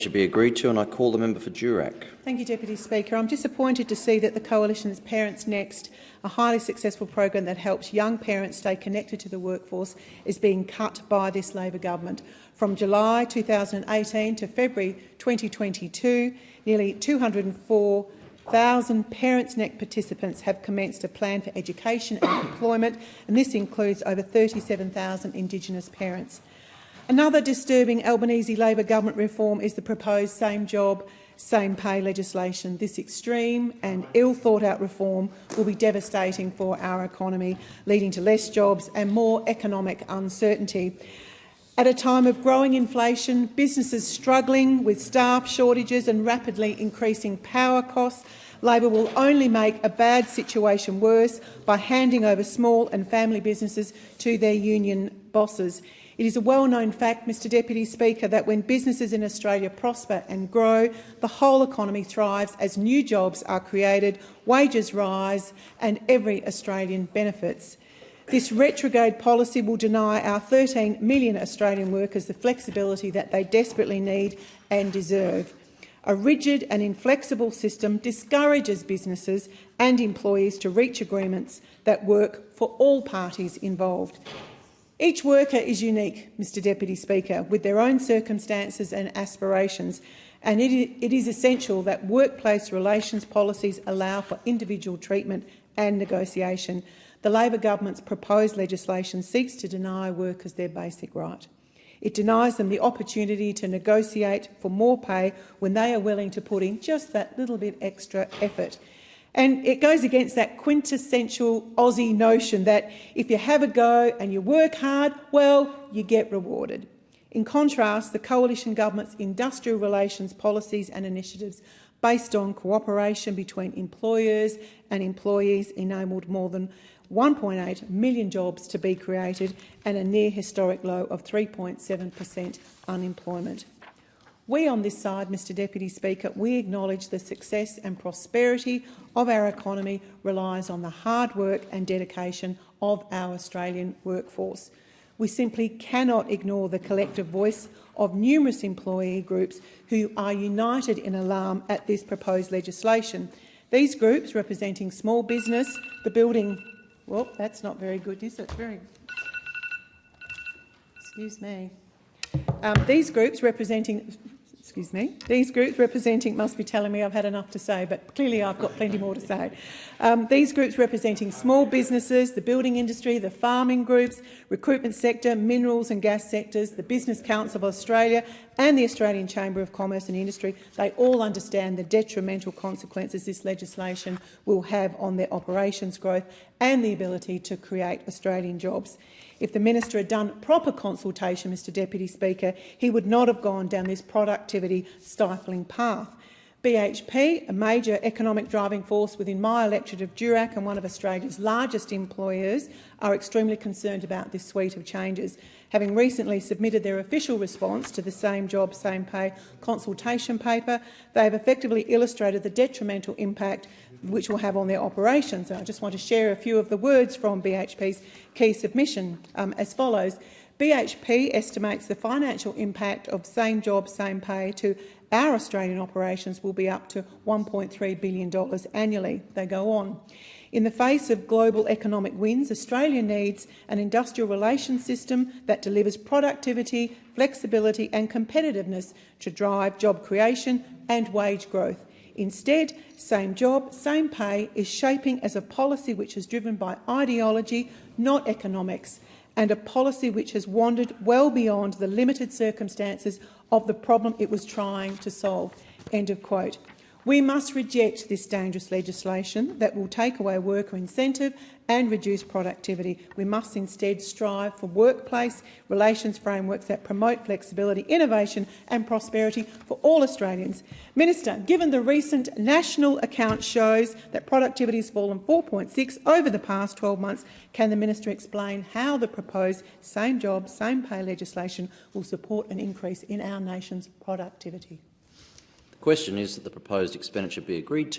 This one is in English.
should be agreed to, and I call the member for Durack. Thank you, Deputy Speaker. I'm disappointed to see that the Coalition's Parents Next, a highly successful program that helps young parents stay connected to the workforce, is being cut by this Labor government. From July 2018 to February 2022, nearly 204,000 Parents Next participants have commenced a plan for education and employment, and this includes over 37,000 Indigenous parents. Another disturbing Albanese Labor Government reform is the proposed same job, same pay legislation. This extreme and ill-thought-out reform will be devastating for our economy, leading to less jobs and more economic uncertainty. At a time of growing inflation, businesses struggling with staff shortages and rapidly increasing power costs, Labor will only make a bad situation worse by handing over small and family businesses to their union bosses. It is a well-known fact, Mr Deputy Speaker, that when businesses in Australia prosper and grow, the whole economy thrives as new jobs are created, wages rise and every Australian benefits. This retrograde policy will deny our 13 million Australian workers the flexibility that they desperately need and deserve. A rigid and inflexible system discourages businesses and employees to reach agreements that work for all parties involved. Each worker is unique, Mr Deputy Speaker, with their own circumstances and aspirations, and it is essential that workplace relations policies allow for individual treatment and negotiation. The Labor government's proposed legislation seeks to deny workers their basic right. It denies them the opportunity to negotiate for more pay when they are willing to put in just that little bit extra effort. And it goes against that quintessential Aussie notion that if you have a go and you work hard, well, you get rewarded. In contrast, the Coalition Government's industrial relations policies and initiatives based on cooperation between employers and employees enabled more than 1.8 million jobs to be created and a near historic low of 3.7% unemployment. We on this side, Mr Deputy Speaker, we acknowledge the success and prosperity of our economy relies on the hard work and dedication of our Australian workforce. We simply cannot ignore the collective voice of numerous employee groups who are united in alarm at this proposed legislation. These groups representing small business, the building— well, that's not very good, is it? Excuse me. These groups representing must be telling me I've had enough to say, but clearly I've got plenty more to say. These groups representing small businesses, the building industry, the farming groups, recruitment sector, minerals and gas sectors, the Business Council of Australia and the Australian Chamber of Commerce and Industry, they all understand the detrimental consequences this legislation will have on their operations growth and the ability to create Australian jobs. If the minister had done proper consultation, Mr Deputy Speaker, he would not have gone down this productivity-stifling path. BHP, a major economic driving force within my electorate of Durack and one of Australia's largest employers, are extremely concerned about this suite of changes. Having recently submitted their official response to the Same Job, Same Pay consultation paper, they have effectively illustrated the detrimental impact which will have on their operations. And I just want to share a few of the words from BHP's key submission as follows. BHP estimates the financial impact of Same Job, Same Pay to our Australian operations will be up to $1.3 billion annually. They go on. In the face of global economic winds, Australia needs an industrial relations system that delivers productivity, flexibility and competitiveness to drive job creation and wage growth. Instead, Same Job, Same Pay is shaping as a policy which is driven by ideology, not economics, and a policy which has wandered well beyond the limited circumstances of the problem it was trying to solve." End of quote. We must reject this dangerous legislation that will take away worker incentive and reduce productivity. We must instead strive for workplace relations frameworks that promote flexibility, innovation and prosperity for all Australians. Minister, given the recent national account shows that productivity has fallen 4.6 over the past 12 months, can the minister explain how the proposed Same Job, Same Pay legislation will support an increase in our nation's productivity? The question is that the proposed expenditure be agreed to.